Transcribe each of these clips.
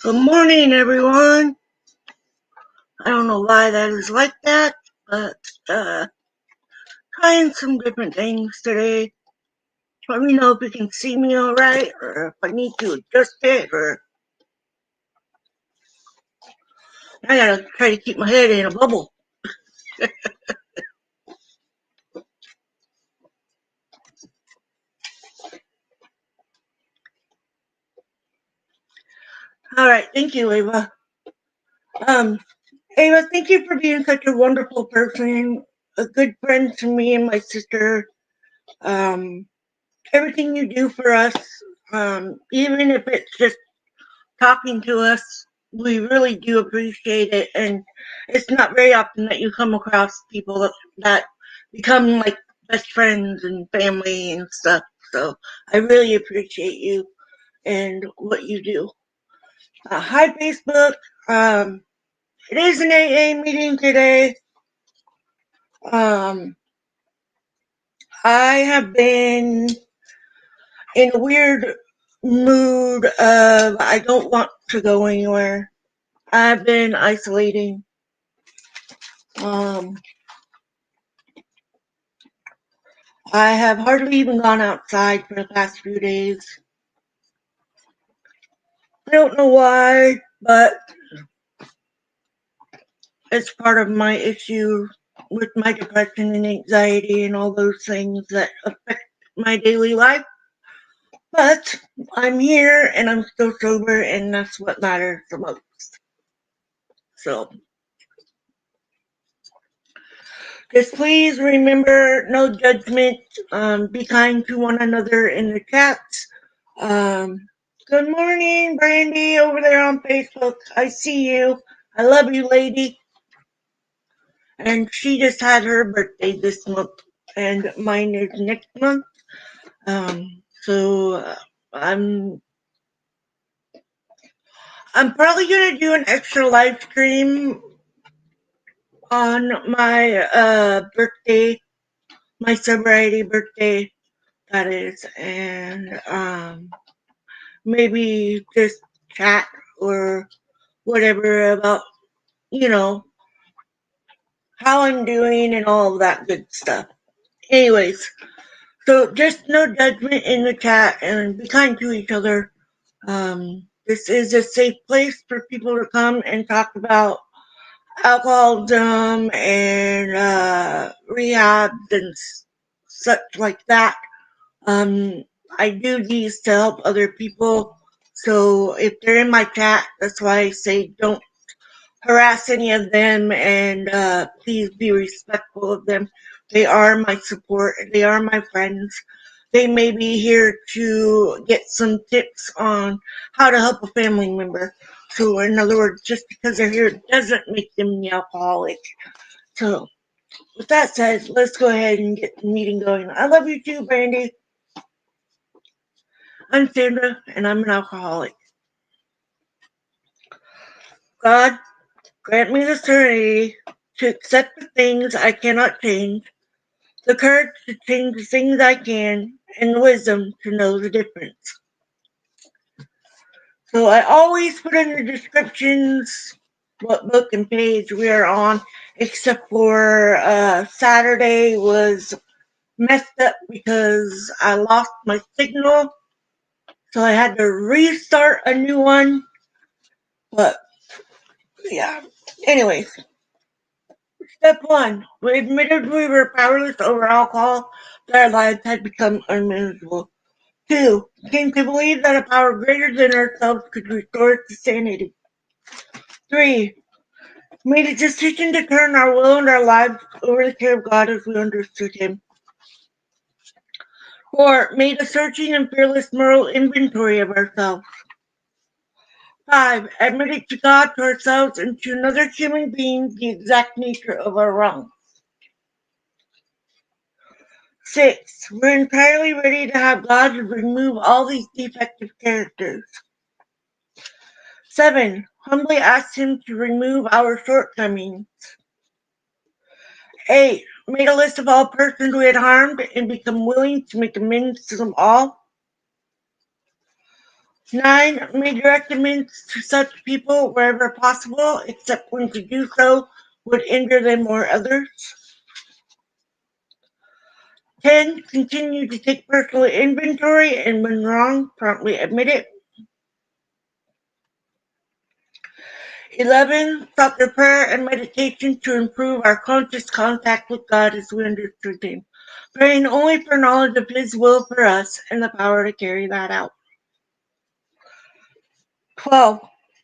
Good morning, everyone. I don't know why that is like that, but trying some different things today. Let me know if you can see me all right, or if I need to adjust it, or I gotta try to keep my head in a bubble. All right, thank you, Ava. Um, Ava, thank you for being such a wonderful person, a good friend to me and my sister. Um, Everything you do for us, even if it's just talking to us. We really do appreciate it, and it's not very often that you come across people that become like best friends and family and stuff. So I really appreciate you and what you do. Hi, Facebook. Um, it is an AA meeting today. Um, I have been in a weird mood of I don't want to go anywhere. I've been isolating. Um, I have hardly even gone outside for the past few days. I don't know why, but it's part of my issue with my depression and anxiety and all those things that affect my daily life. But I'm here and I'm still sober, and that's what matters the most. So just please remember no judgment. Be kind to one another in the chats. Um, Good morning, Brandy, over there on Facebook. I see you. I love you, lady. And she just had her birthday this month, and mine is next month. So I'm probably gonna do an extra live stream on my birthday, my sobriety birthday, that is, and maybe just chat or whatever about, you know, how I'm doing and all of that good stuff. Anyways, so just no judgment in the chat and be kind to each other. This is a safe place for people to come and talk about alcoholism and rehab and such like that. Um, I do these to help other people. So if they're in my chat, that's why I say don't harass any of them, and please be respectful of them. They are my support. They are my friends. They may be here to get some tips on how to help a family member. So, in other words, just because they're here doesn't make them the alcoholic. So, with that said, let's go ahead and get the meeting going. I love you too, Brandy. I'm Sandra, and I'm an alcoholic. God, grant me the serenity to accept the things I cannot change, the courage to change the things I can, and the wisdom to know the difference. So I always put in the descriptions what book and page we are on, except for Saturday was messed up because I lost my signal, so I had to restart a new one. But yeah, anyways. Step 1. We admitted we were powerless over alcohol, that our lives had become unmanageable. 2. Came to believe that a power greater than ourselves could restore us to sanity. 3. Made a decision to turn our will and our lives over to the care of God as we understood Him. 4. Made a searching and fearless moral inventory of ourselves. 5. Admitted to God, to ourselves, and to another human being the exact nature of our wrongs. 6. We're entirely ready to have God remove all these defective characters. 7. Humbly ask Him to remove our shortcomings. 8. Made a list of all persons we had harmed and become willing to make amends to them all. 9. Made recommends to such people wherever possible, except when to do so would injure them or others. 10. Continue to take personal inventory and when wrong, promptly admit it. 11. Sought their prayer and meditation to improve our conscious contact with God as we understood Him, praying only for knowledge of His will for us and the power to carry that out. 12.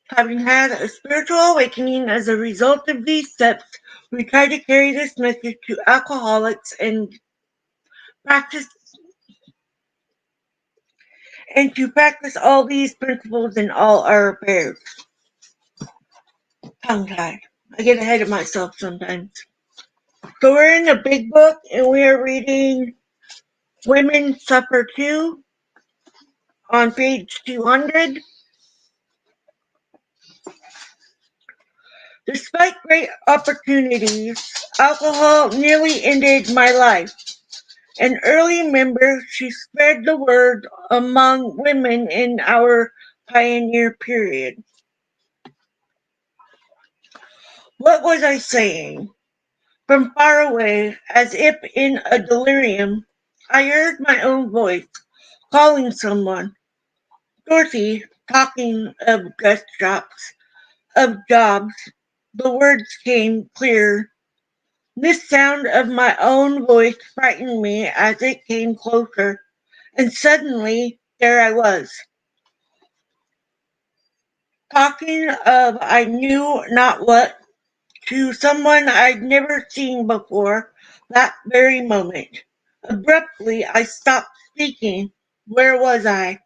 Having had a spiritual awakening as a result of these steps, we try to carry this message to alcoholics practice and to practice all these principles in all our affairs. Tongue-tied. I get ahead of myself sometimes. So we're in the big book and we are reading Women Suffer Too on page 200. Despite great opportunities, alcohol nearly ended my life. An early member, she spread the word among women in our pioneer period. What was I saying? From far away, as if in a delirium, I heard my own voice calling someone. Dorothy, talking of dress shops, of jobs. The words came clear. This sound of my own voice frightened me as it came closer, and suddenly there I was, talking of I knew not what to someone I'd never seen before that very moment. Abruptly, I stopped speaking. Where was I?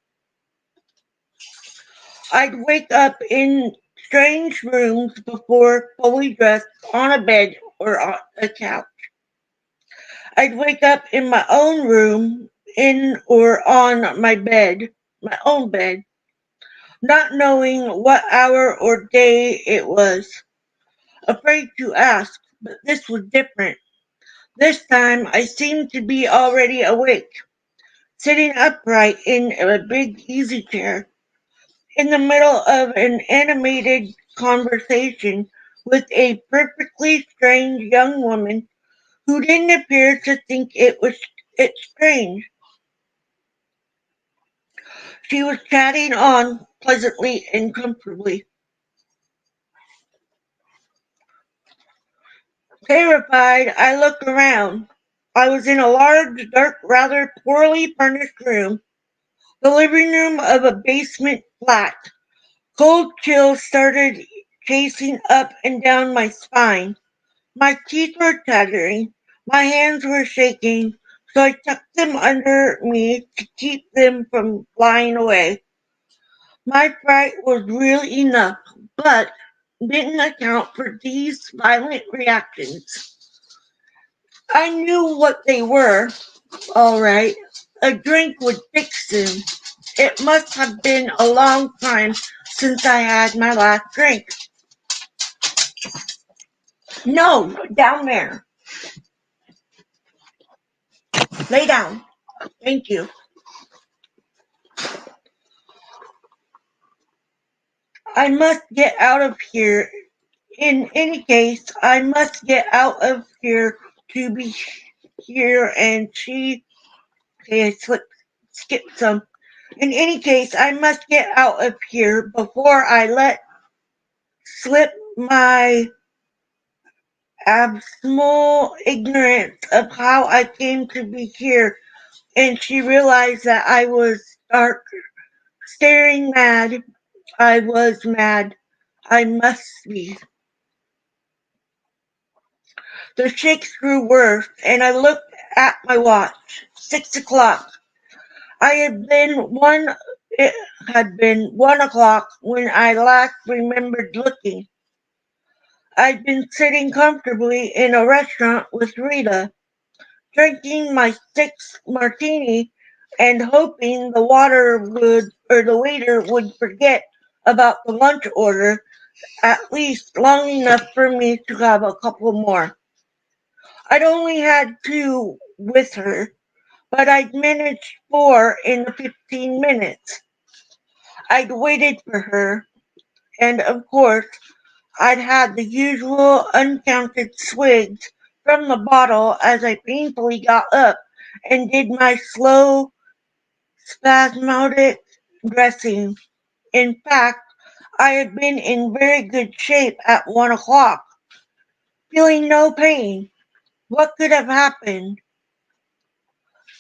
I'd wake up in strange rooms before fully dressed on a bed or on a couch. I'd wake up in my own room, in or on my own bed, not knowing what hour or day it was, afraid to ask, but this was different. This time I seemed to be already awake, sitting upright in a big easy chair, in the middle of an animated conversation with a perfectly strange young woman who didn't appear to think it strange. She was chatting on pleasantly and comfortably. Terrified, I looked around. I was in a large, dark, rather poorly furnished room, the living room of a basement flat. Cold chills started chasing up and down my spine. My teeth were chattering, my hands were shaking, so I tucked them under me to keep them from flying away. My fright was real enough, but didn't account for these violent reactions. I knew what they were, all right. A drink would fix them. It must have been a long time since I had my last drink. No, down there. Lay down. Thank you. I must get out of here. In any case, I must get out of here to be here and okay, skip some. In any case, I must get out of here before I let slip my abysmal ignorance of how I came to be here. And she realized that I was stark, staring mad. I was mad. I must be. The shakes grew worse, and I looked at my watch. 6 o'clock. It had been 1 o'clock when I last remembered looking. I'd been sitting comfortably in a restaurant with Rita, drinking my sixth martini and hoping the waiter would forget about the lunch order at least long enough for me to have a couple more. I'd only had two with her, but I'd managed four in the 15 minutes. I'd waited for her, and of course I'd had the usual uncounted swigs from the bottle as I painfully got up and did my slow, spasmodic dressing. In fact, I had been in very good shape at 1 o'clock, feeling no pain. What could have happened?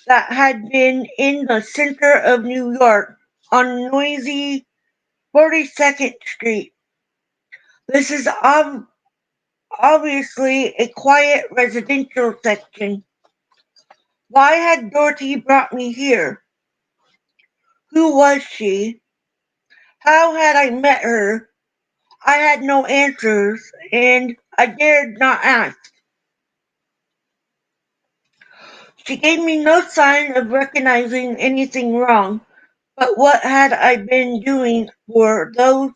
That had been in the center of New York on noisy 42nd Street. This is obviously a quiet residential section. Why had Dorothy brought me here? Who was she? How had I met her? I had no answers, and I dared not ask. She gave me no sign of recognizing anything wrong, but what had I been doing for those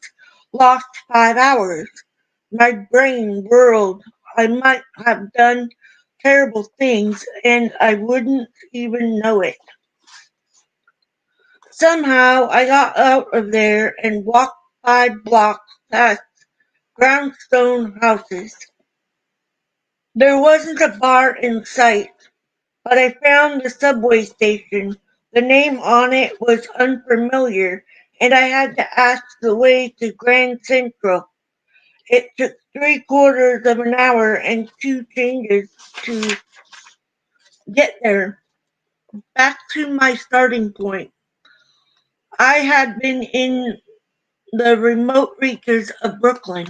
lost 5 hours? My brain whirled. I might have done terrible things, and I wouldn't even know it. Somehow I got out of there and walked 5 blocks past brownstone houses. There wasn't a bar in sight, but I found the subway station. The name on it was unfamiliar, and I had to ask the way to Grand Central. It took 3/4 of an hour and 2 changes to get there. Back to my starting point. I had been in the remote reaches of Brooklyn.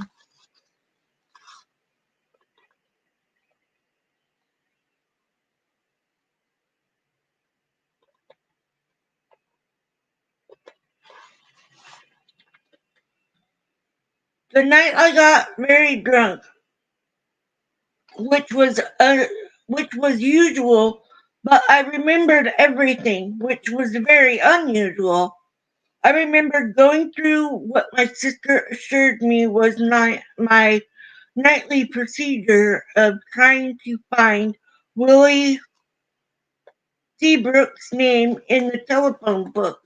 The night I got very drunk, which was uh, which was usual, but I remembered everything, which was very unusual. I remembered going through what my sister assured me was my nightly procedure of trying to find Willie Seabrook's name in the telephone book.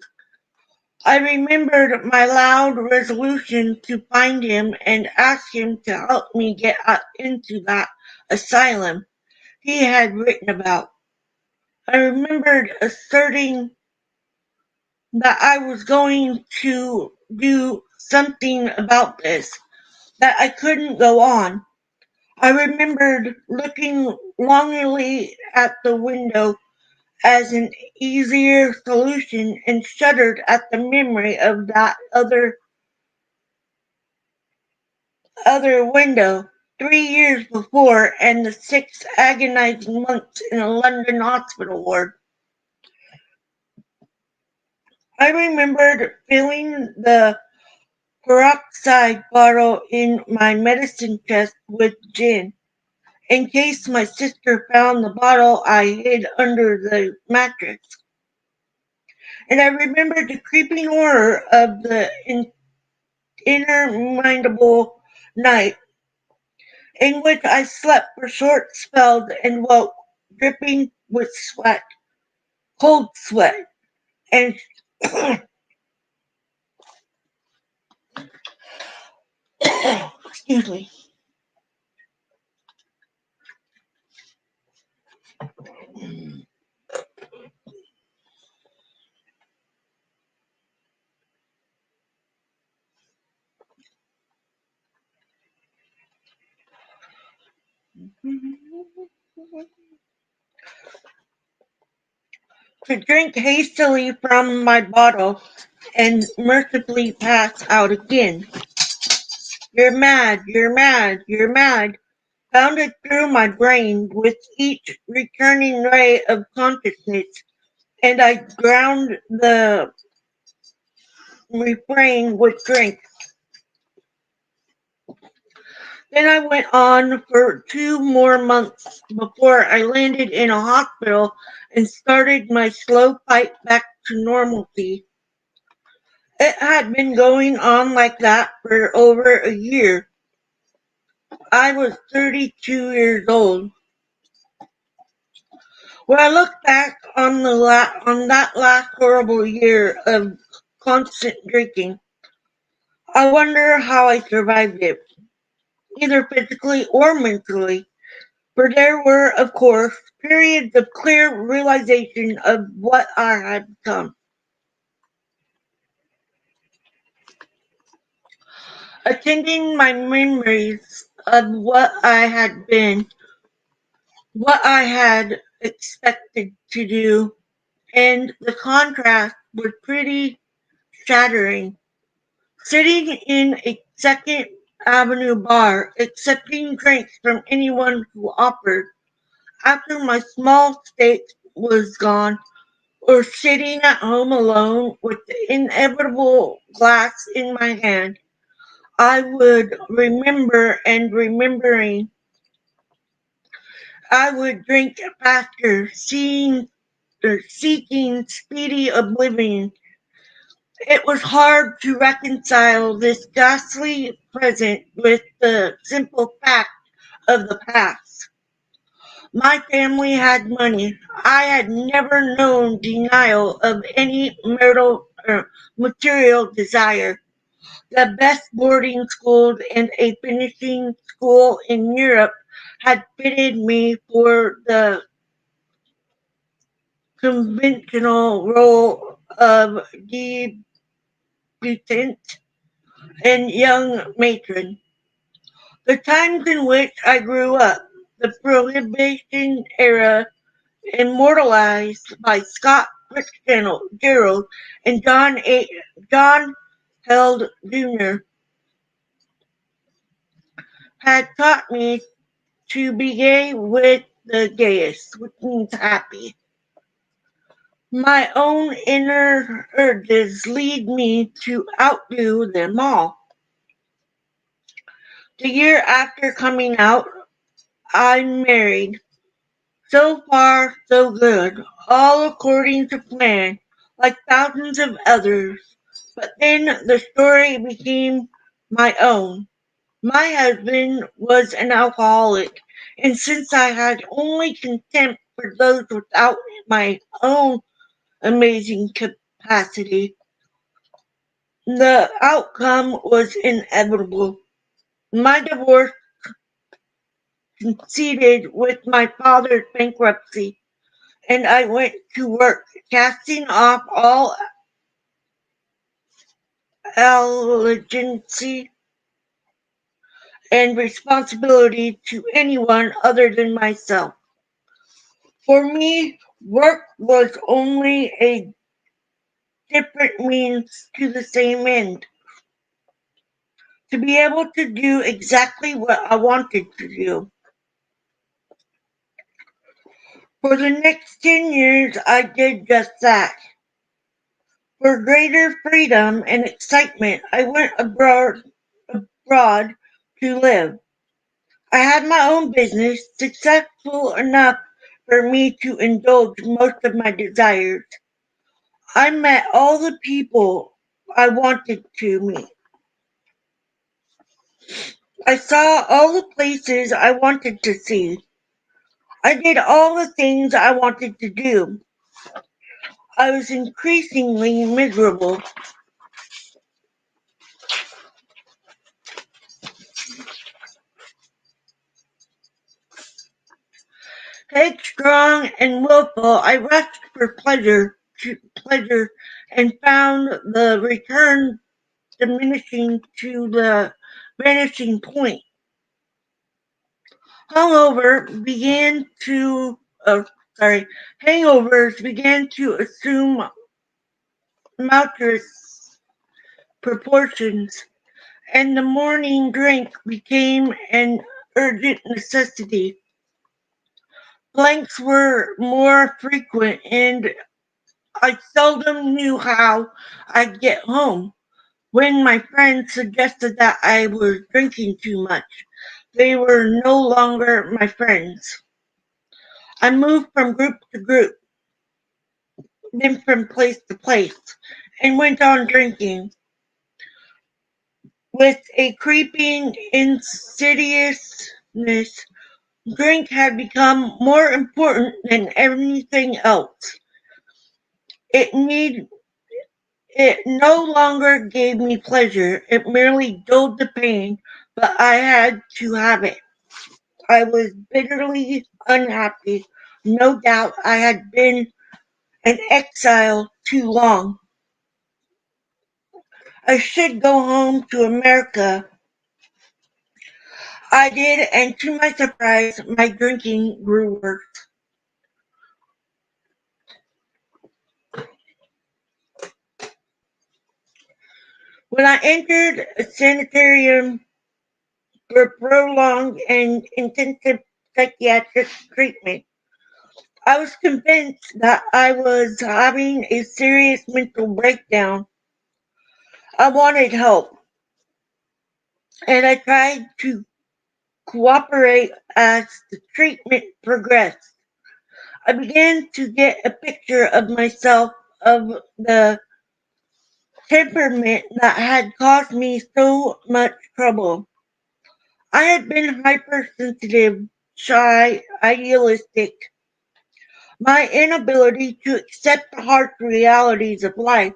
I remembered my loud resolution to find him and ask him to help me get into that asylum he had written about. I remembered asserting that I was going to do something about this, that I couldn't go on. I remembered looking longingly at the window as an easier solution and shuddered at the memory of that other window 3 years before and the 6 agonizing months in a London hospital ward. I remembered filling the peroxide bottle in my medicine chest with gin, in case my sister found the bottle I hid under the mattress. And I remembered the creeping horror of the interminable night in which I slept for short spells and woke, dripping with sweat, cold sweat, and excuse me. To drink hastily from my bottle and mercifully pass out again. You're mad, you're mad, you're mad, pounded through my brain with each returning ray of consciousness, and I drowned the refrain with drink. Then I went on for 2 more months before I landed in a hospital and started my slow fight back to normalcy. It had been going on like that for over a year. I was 32 years old. When I look back on that last horrible year of constant drinking. I wonder how I survived it, either physically or mentally. For there were, of course, periods of clear realization of what I had become. Attending my memories of what I had been, what I had expected to do, and the contrast was pretty shattering. Sitting in a Second Avenue bar, accepting drinks from anyone who offered, after my small stake was gone, or sitting at home alone with the inevitable glass in my hand, I would remember and remembering. I would drink faster, seeking speedy oblivion. It was hard to reconcile this ghastly present with the simple fact of the past. My family had money. I had never known denial of any marital or material desire. The best boarding schools and a finishing school in Europe had fitted me for the conventional role of debutante and young matron. The times in which I grew up, the Prohibition era, immortalized by Scott Fitzgerald and John Held Jr., had taught me to be gay with the gayest, which means happy. My own inner urges lead me to outdo them all. The year after coming out, I married. So far, so good, all according to plan, like thousands of others. But then the story became my own. My husband was an alcoholic, and since I had only contempt for those without my own amazing capacity, the outcome was inevitable. My divorce coincided with my father's bankruptcy, and I went to work, casting off all allegiance and responsibility to anyone other than myself. For me, work was only a different means to the same end. To be able to do exactly what I wanted to do. For the next 10 years, I did just that. For greater freedom and excitement, I went abroad to live. I had my own business, successful enough for me to indulge most of my desires. I met all the people I wanted to meet. I saw all the places I wanted to see. I did all the things I wanted to do. I was increasingly miserable, headstrong and willful. I rushed for pleasure and found the return diminishing to the vanishing point. Hangover began to, uh, hangovers began to assume mountainous proportions, and the morning drink became an urgent necessity. Blanks were more frequent, and I seldom knew how I'd get home. When my friends suggested that I was drinking too much, they were no longer my friends. I moved from group to group, then from place to place, and went on drinking. With a creeping insidiousness, drink had become more important than anything else. It need It no longer gave me pleasure, it merely dulled the pain, but I had to have it. I was bitterly unhappy. No doubt I had been an exile too long. I should go home to America. I did, and to my surprise, my drinking grew worse. When I entered a sanitarium for prolonged and intensive psychiatric treatment, I was convinced that I was having a serious mental breakdown. I wanted help, and I tried to cooperate as the treatment progressed. I began to get a picture of myself, of the temperament that had caused me so much trouble. I had been hypersensitive, shy, idealistic. My inability to accept the harsh realities of life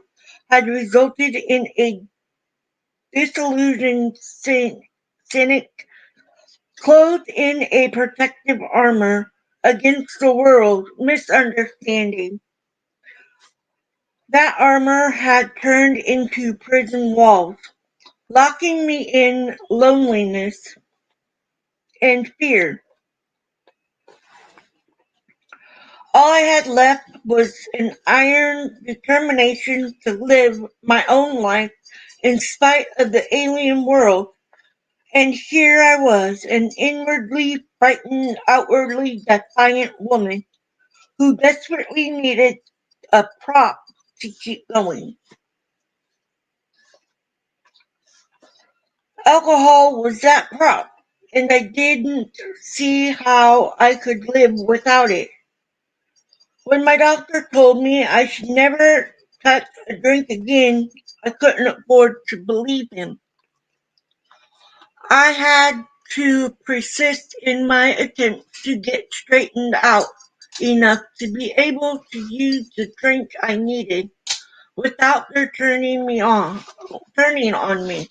had resulted in a disillusioned cynic clothed in a protective armor against the world misunderstanding. That armor had turned into prison walls, locking me in loneliness and fear. All I had left was an iron determination to live my own life in spite of the alien world. And here I was, an inwardly frightened, outwardly defiant woman who desperately needed a prop to keep going. Alcohol was that prop, and I didn't see how I could live without it. When my doctor told me I should never touch a drink again, I couldn't afford to believe him. I had to persist in my attempt to get straightened out enough to be able to use the drink I needed without their turning on me.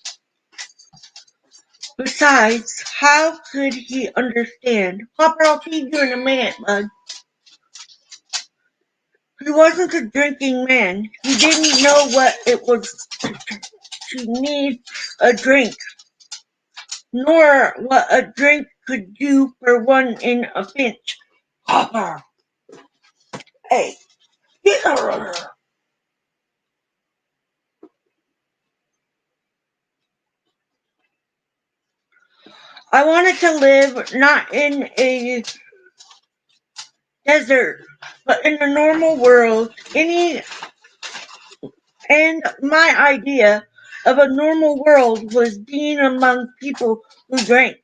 Besides, how could he understand? Papa, I'll feed you in a minute, bud. He wasn't a drinking man. He didn't know what it was to need a drink, nor what a drink could do for one in a pinch. Papa, hey, get over here. I wanted to live not in a desert, but in a normal world. And my idea of a normal world was being among people who drank.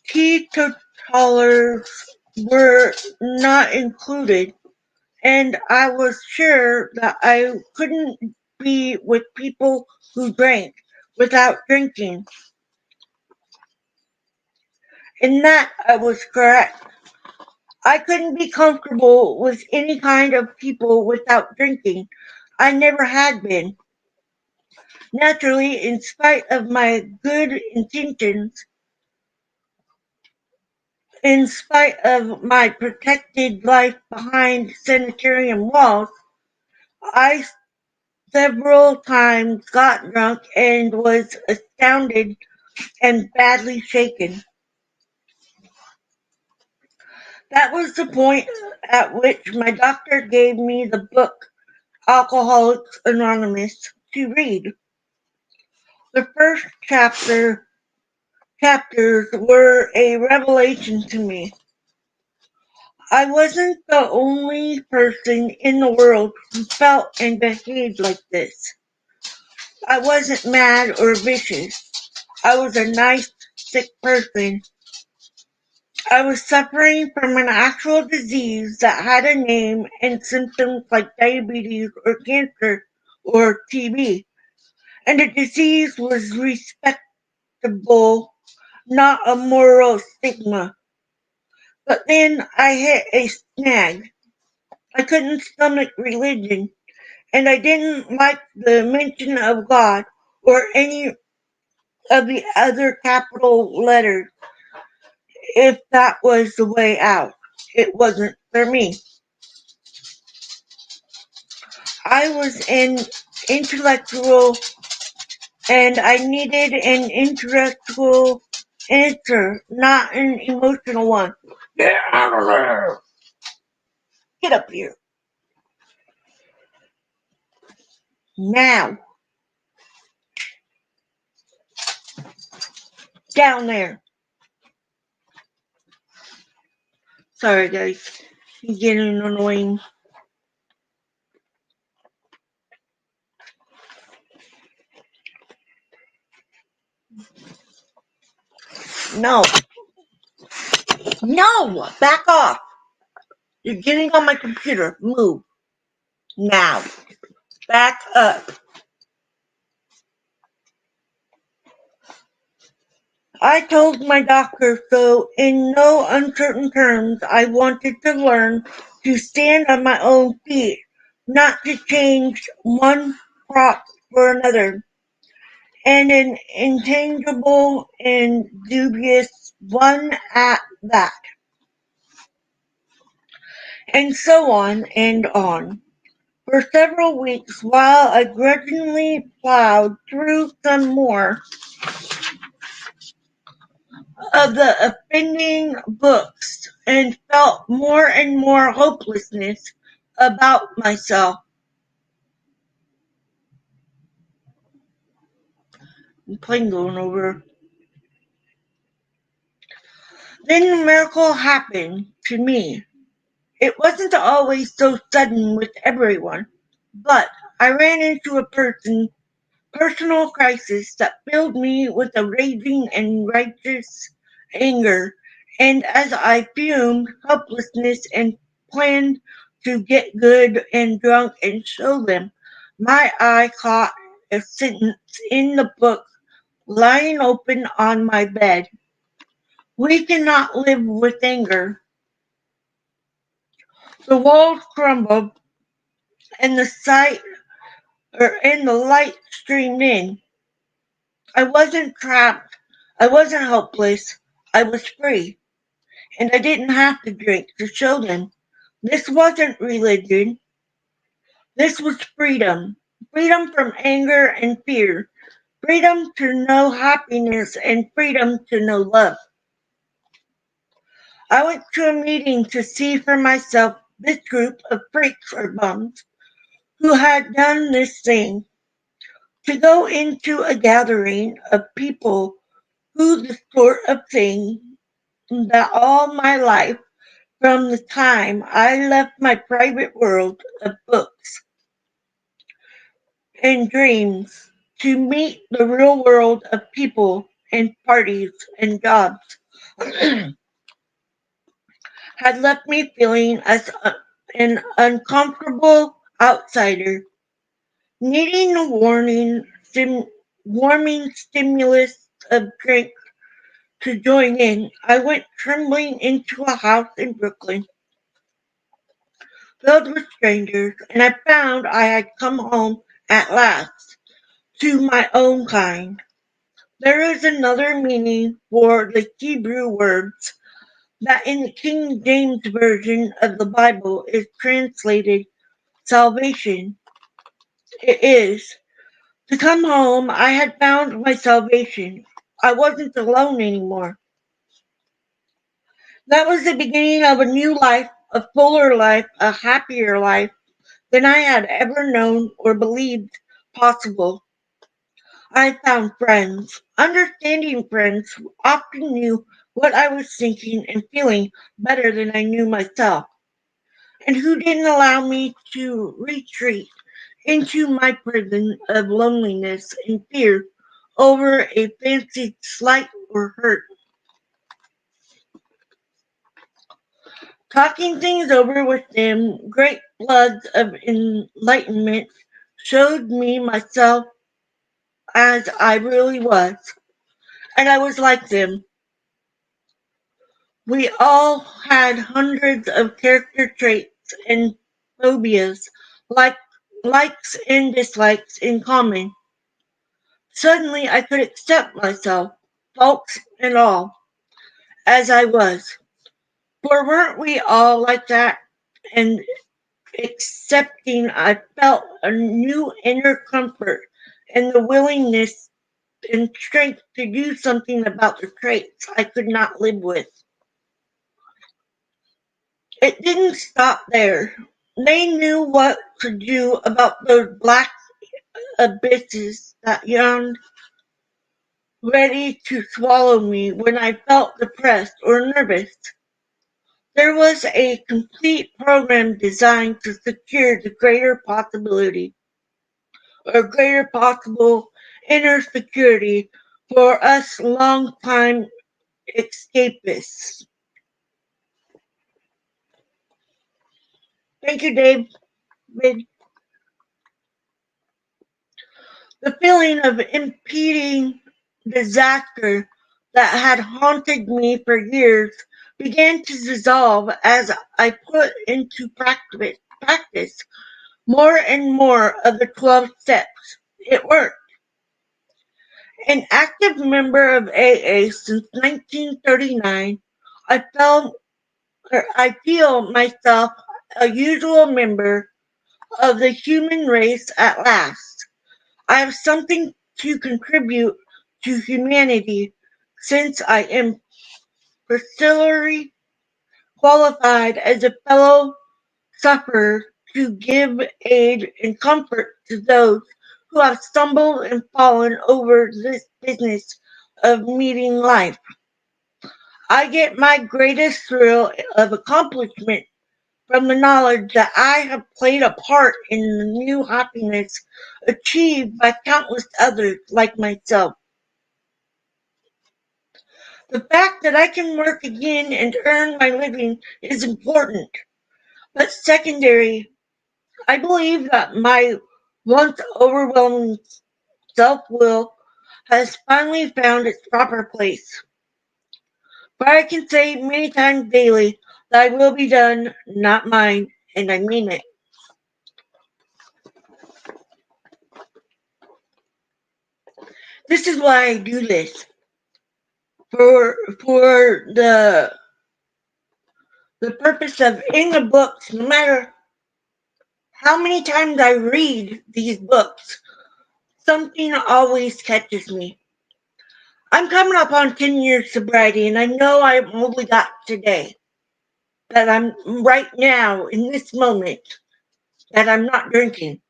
Teetotalers were not included, and I was sure that I couldn't be with people who drank without drinking. In that I was correct. I couldn't be comfortable with any kind of people without drinking. I never had been. Naturally, in spite of my good intentions, in spite of my protected life behind sanitarium walls, I several times got drunk and was astounded and badly shaken. That was the point at which my doctor gave me the book Alcoholics Anonymous to read. The first chapters were a revelation to me. I wasn't the only person in the world who felt and behaved like this. I wasn't mad or vicious. I was a nice, sick person. I was suffering from an actual disease that had a name and symptoms like diabetes or cancer or TB. And the disease was respectable, not a moral stigma. But then I hit a snag. I couldn't stomach religion, and I didn't like the mention of God or any of the other capital letters. If that was the way out, it wasn't for me. I was an intellectual and I needed an intellectual answer, not an emotional one. Get out of there! Get up here. Now. Down there. Sorry guys. He's getting annoying. No. No! Back off! You're getting on my computer. Move. Now. Back up. I told my doctor so in no uncertain terms I wanted to learn to stand on my own feet, not to change one prop for another, and an intangible and dubious one at that, and so on and on. For several weeks, while I grudgingly plowed through some more of the offending books and felt more and more hopelessness about myself. Plane going over. Then a miracle happened to me. It wasn't always so sudden with everyone, but I ran into a personal crisis that filled me with a raging and righteous anger, and as I fumed helplessness and planned to get good and drunk and show them, my eye caught a sentence in the book lying open on my bed. We cannot live with anger. The walls crumbled and the light streamed in. I wasn't trapped. I wasn't helpless. I was free. And I didn't have to drink to show them. This wasn't religion. This was freedom. Freedom from anger and fear. Freedom to know happiness and freedom to know love. I went to a meeting to see for myself this group of freaks or bums who had done this thing. To go into a gathering of people who the sort of thing that all my life, from the time I left my private world of books and dreams to meet the real world of people and parties and jobs, had left me feeling as an uncomfortable outsider, needing a warming stimulus of drink to join in. I went trembling into a house in Brooklyn filled with strangers, and I found I had come home at last to my own kind. There is another meaning for the Hebrew words that in the King James Version of the Bible is translated salvation. It is to come home. I had found my salvation. I wasn't alone anymore. That was the beginning of a new life, a fuller life, a happier life than I had ever known or believed possible. I found friends, understanding friends who often knew what I was thinking and feeling better than I knew myself, and who didn't allow me to retreat into my prison of loneliness and fear over a fancied slight or hurt. Talking things over with them, great floods of enlightenment showed me myself as I really was, and I was like them. We all had hundreds of character traits and phobias, like likes and dislikes in common. Suddenly I could accept myself, faults and all, as I was. For weren't we all like that? And accepting, I felt a new inner comfort and the willingness and strength to do something about the traits I could not live with. It didn't stop there. They knew what to do about those black abysses that yawned ready to swallow me when I felt depressed or nervous. There was a complete program designed to secure the greater possibility or greater possible inner security for us long-time escapists. Thank you, Dave. The feeling of impending disaster that had haunted me for years began to dissolve as I put into practice more and more of the 12 steps. It worked. An active member of AA since 1939, I feel myself a usual member of the human race at last. I have something to contribute to humanity since I am particularly qualified as a fellow sufferer to give aid and comfort to those who have stumbled and fallen over this business of meeting life. I get my greatest thrill of accomplishment from the knowledge that I have played a part in the new happiness achieved by countless others like myself. The fact that I can work again and earn my living is important, but secondary. I believe that my once overwhelming self-will has finally found its proper place. For I can say many times daily, thy will be done, not mine, and I mean it. This is why I do this. For the purpose of in the books, no matter how many times I read these books, something always catches me. I'm coming up on 10 years sobriety, and I know I've only got today. That I'm right now, in this moment, that I'm not drinking.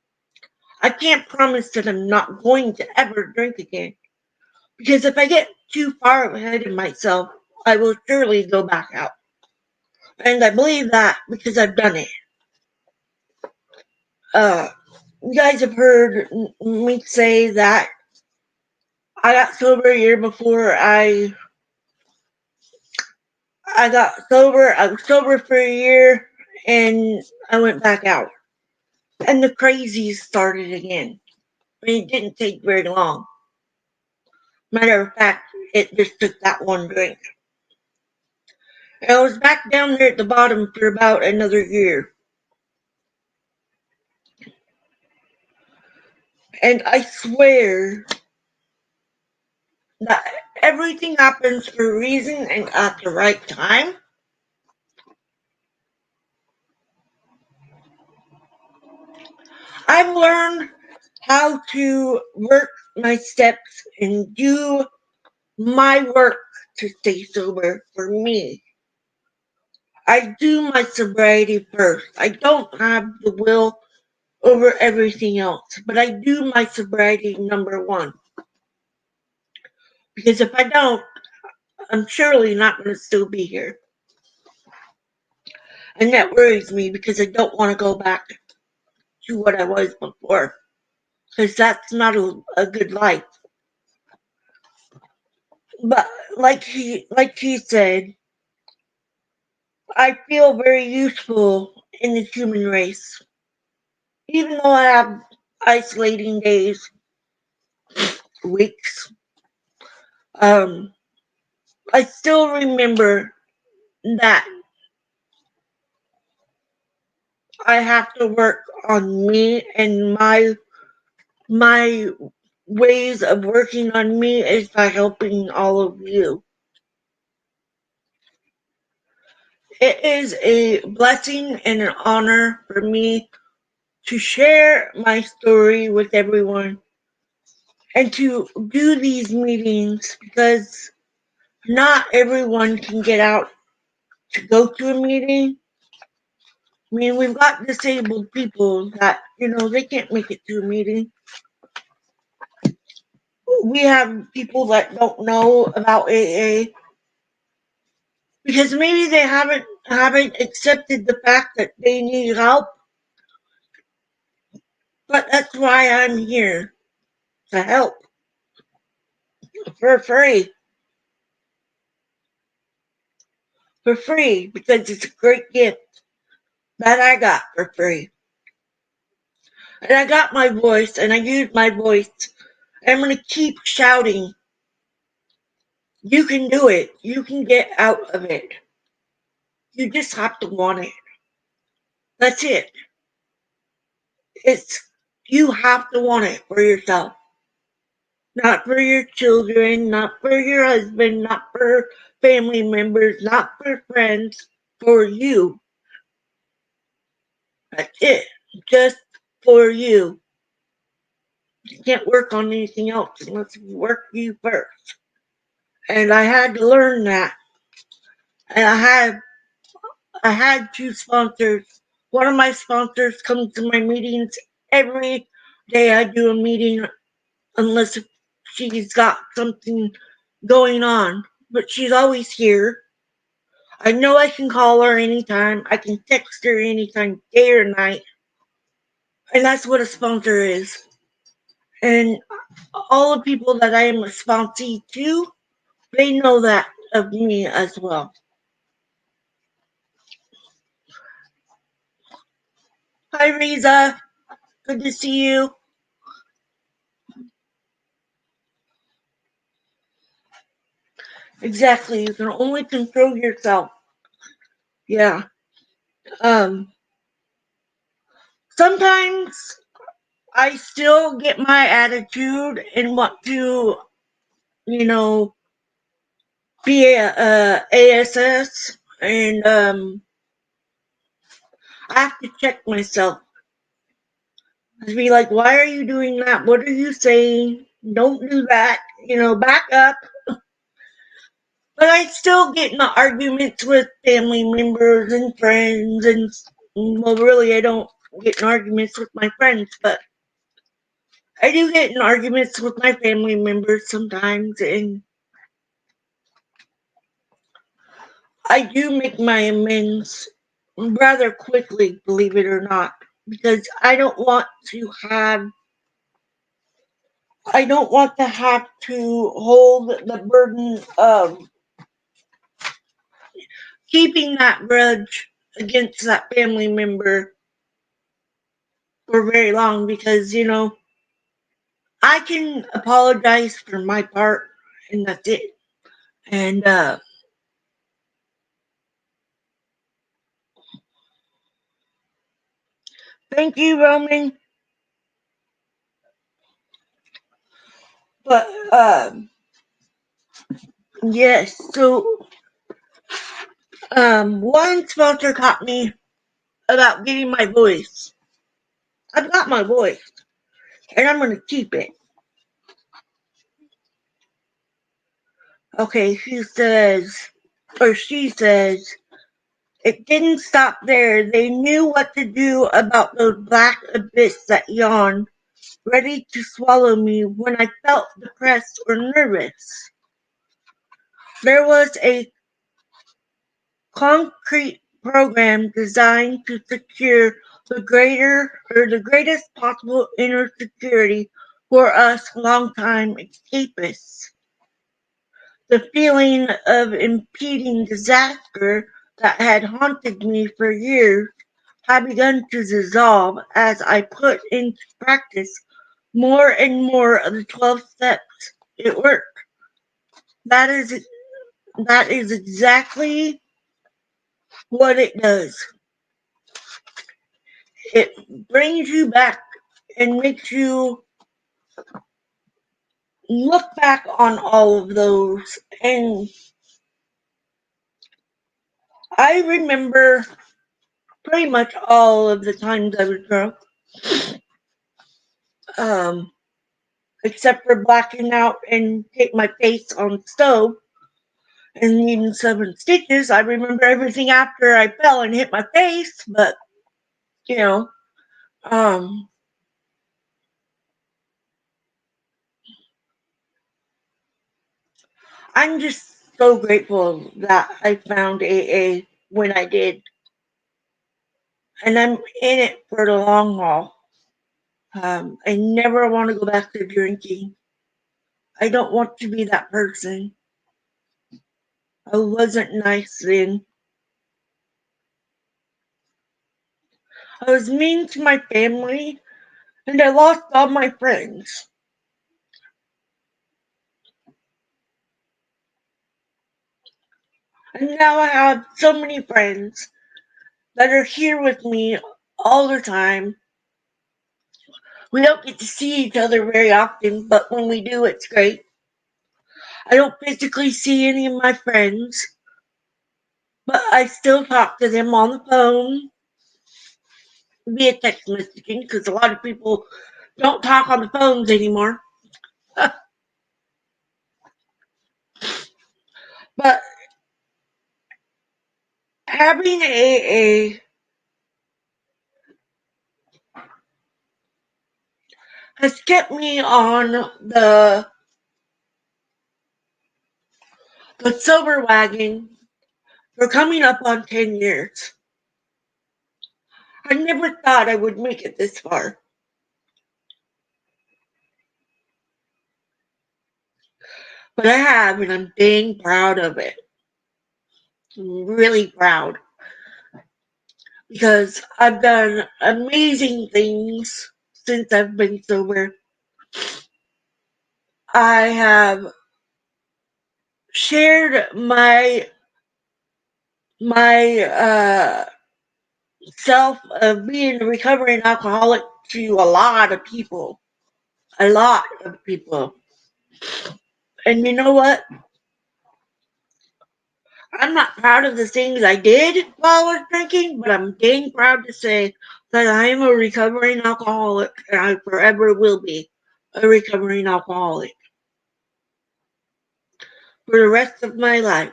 I can't promise that I'm not going to ever drink again. Because if I get too far ahead of myself, I will surely go back out. And I believe that because I've done it. You guys have heard me say that I got sober a year before I got sober. I was sober for a year and I went back out. And the crazies started again. I mean, it didn't take very long. Matter of fact, it just took that one drink. And I was back down there at the bottom for about another year. And I swear that everything happens for a reason and at the right time. I've learned how to work my steps and do my work to stay sober for me. I do my sobriety first. I don't have the will over everything else, but I do my sobriety number one. Because if I don't, I'm surely not going to still be here. And that worries me because I don't want to go back to what I was before. Because that's not a good life. But like he said, I feel very useful in the human race. Even though I have isolating days, weeks, um, I still remember that I have to work on me, and my ways of working on me is by helping all of you. It is a blessing and an honor for me to share my story with everyone and to do these meetings, because not everyone can get out to go to a meeting. I mean, we've got disabled people that, they can't make it to a meeting. We have people that don't know about AA because maybe they haven't accepted the fact that they need help. But that's why I'm here, to help for free. For free, because it's a great gift that I got for free. And I got my voice, and I used my voice. I'm going to keep shouting. You can do it. You can get out of it. You just have to want it. That's it. You have to want it for yourself. Not for your children, not for your husband, not for family members, not for friends, for you. That's it. Just for you. You can't work on anything else unless you work you first. And I had to learn that. And I had two sponsors. One of my sponsors comes to my meetings every day. I do a meeting unless she's got something going on. But she's always here. I know I can call her anytime. I can text her anytime, day or night. And that's what a sponsor is. And all the people that I am a sponsee to, they know that of me as well. Hi, Riza. Good to see you. Exactly. You can only control yourself. Yeah. Sometimes I still get my attitude and want to, be a ASS, and I have to check myself. I'd be like, why are you doing that? What are you saying? Don't do that. Back up. But I still get in arguments with family members and friends, and well, really, I don't get in arguments with my friends, but I do get in arguments with my family members sometimes, and I do make my amends rather quickly, believe it or not, because I don't want to hold the burden of keeping that grudge against that family member for very long, because, I can apologize for my part, and that's it. And thank you, Roman. But yes, so one sponsor taught me about getting my voice. I've got my voice, and I'm gonna keep it. Okay, she says, it didn't stop there. They knew what to do about those black abyss that yawned, ready to swallow me when I felt depressed or nervous. There was a concrete program designed to secure the greatest possible inner security for us longtime escapists. The feeling of impending disaster that had haunted me for years had begun to dissolve as I put into practice more and more of the 12 steps. It worked. That is exactly what it does. it brings you back and makes you look back on all of those. And I remember pretty much all of the times I was drunk, um, except for blacking out and hit my face on the stove and needing 7 stitches. I remember everything after I fell and hit my face, but you know, um, I'm just so grateful that I found AA when I did, and I'm in it for the long haul. I never want to go back to drinking. I don't want to be that person. I wasn't nice then. I was mean to my family, and I lost all my friends. And now I have so many friends that are here with me all the time. We don't get to see each other very often, but when we do, it's great. I don't physically see any of my friends, but I still talk to them on the phone via text messaging because a lot of people don't talk on the phones anymore. But having AA has kept me on the sober wagon for coming up on 10 years. I never thought I would make it this far, but I have, and I'm dang proud of it. I'm really proud because I've done amazing things since I've been sober. I have shared my self of being a recovering alcoholic to a lot of people. A lot of people. And you know what? I'm not proud of the things I did while I was drinking, but I'm dang proud to say that I am a recovering alcoholic and I forever will be a recovering alcoholic for the rest of my life.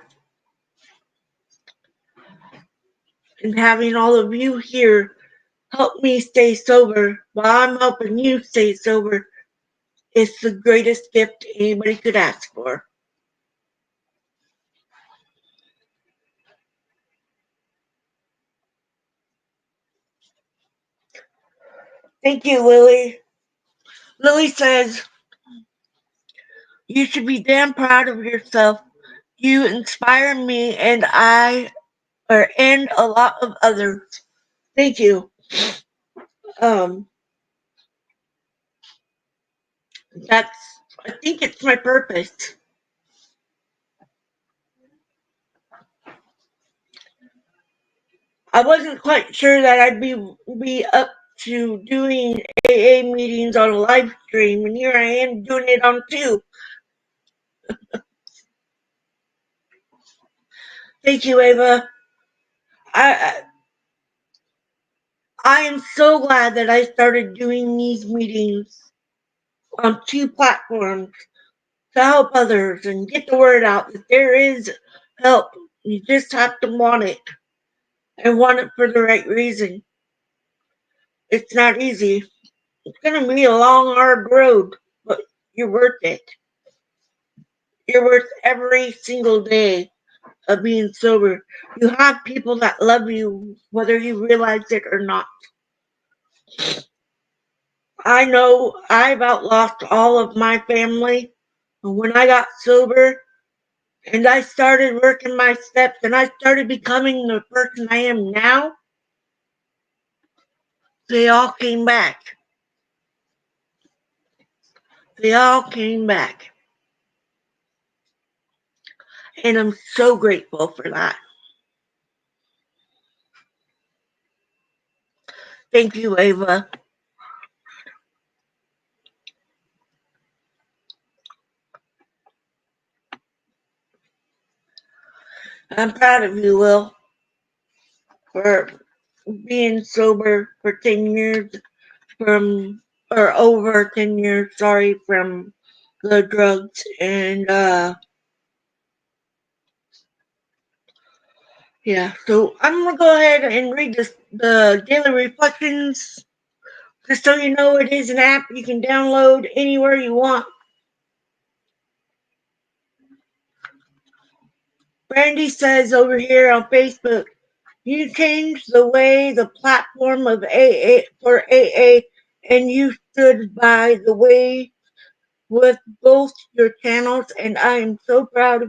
And having all of you here help me stay sober while I'm helping you stay sober is the greatest gift anybody could ask for. Thank you, Lily. Lily says, you should be damn proud of yourself. You inspire me and a lot of others. Thank you. Um, that's, I think it's my purpose. I wasn't quite sure that I'd be up to doing AA meetings on a live stream, and here I am doing it on two. Thank you, Ava. I I am so glad that I started doing these meetings on two platforms to help others and get the word out that there is help. You just have to want it and want it for the right reason. It's not easy. It's going to be a long, hard road, but you're worth it. You're worth every single day of being sober. You have people that love you, whether you realize it or not. I know I've outlost all of my family. And when I got sober and I started working my steps and I started becoming the person I am now, they all came back. They all came back. And I'm so grateful for that. Thank you, Ava. I'm proud of you, Will, for being sober for 10 years or over 10 years, sorry, from the drugs. And, yeah, so I'm going to go ahead and read the Daily Reflections. Just so you know, it is an app you can download anywhere you want. Brandy says over here on Facebook, you changed the way the platform of AA for AA, and you stood by the way with both your channels, and I am so proud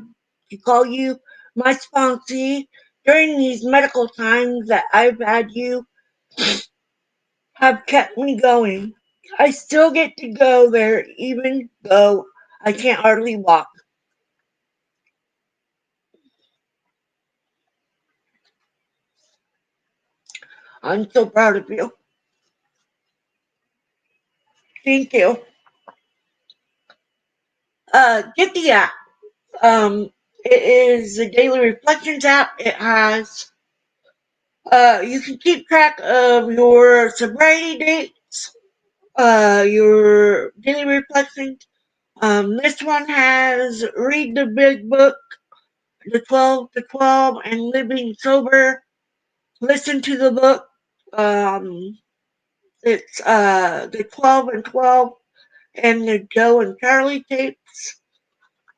to call you my sponsee during these medical times that I've had. You have kept me going. I still get to go there even though I can't hardly walk. I'm so proud of you. Thank you. Get the app. It is a daily reflections app. It has, you can keep track of your sobriety dates, your daily reflections. This one has read the big book, the 12 to 12, and living sober. Listen to the book. Um, it's the 12 and 12 and the Joe and Charlie tapes.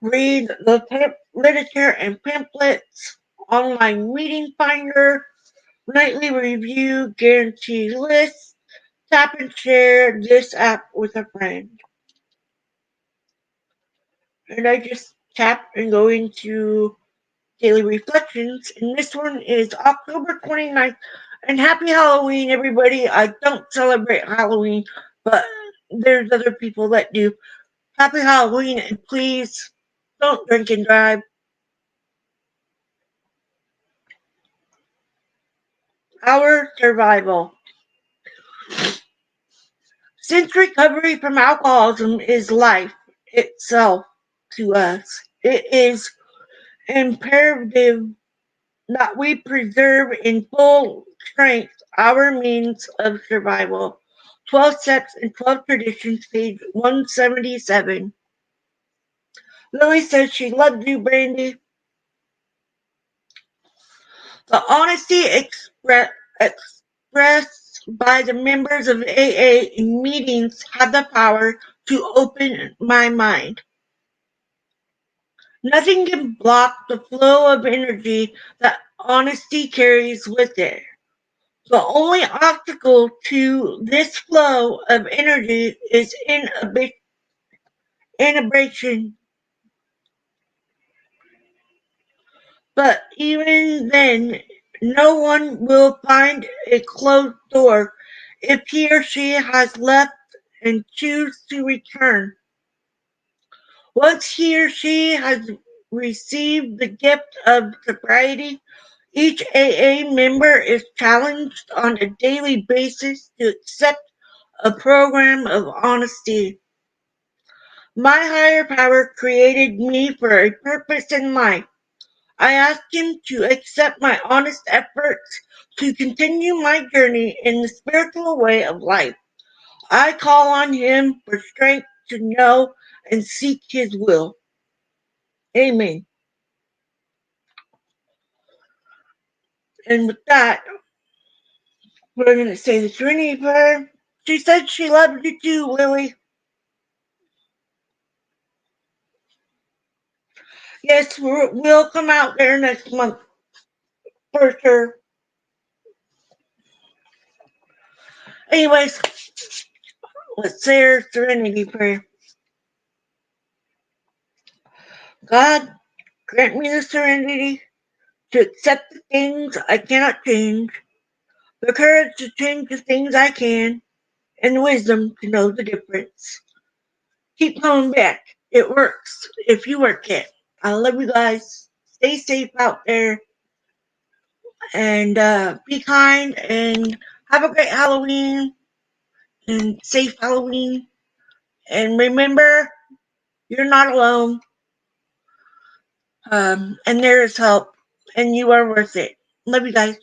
Read the literature and pamphlets. Online meeting finder. Nightly review. Guarantee list. Tap and share this app with a friend. And I just tap and go into Daily Reflections, and this one is October 29th. And happy Halloween, everybody. I don't celebrate Halloween, but there's other people that do. Happy Halloween, and please don't drink and drive. Our survival. Since recovery from alcoholism is life itself to us, it is imperative that we preserve in full strength our means of survival. 12 Steps and 12 Traditions, page 177. Lily says she loved you, Brandy. The honesty expressed by the members of AA in meetings had the power to open my mind. Nothing can block the flow of energy that honesty carries with it. The only obstacle to this flow of energy is inhibition. But even then, no one will find a closed door if he or she has left and choose to return. Once he or she has received the gift of sobriety, each AA member is challenged on a daily basis to accept a program of honesty. My higher power created me for a purpose in life. I ask him to accept my honest efforts to continue my journey in the spiritual way of life. I call on him for strength to know and seek his will. Amen. And with that, we're going to say the Trinity prayer. She said she loved you too, Lily. Yes, we'll come out there next month for sure. Anyways, let's say our Serenity prayer. God, grant me the serenity to accept the things I cannot change, the courage to change the things I can, and the wisdom to know the difference. Keep coming back. It works if you work it. I love you guys. Stay safe out there and be kind and Have a great Halloween and safe Halloween. And remember, you're not alone. And there is help, and you are worth it. Love you guys.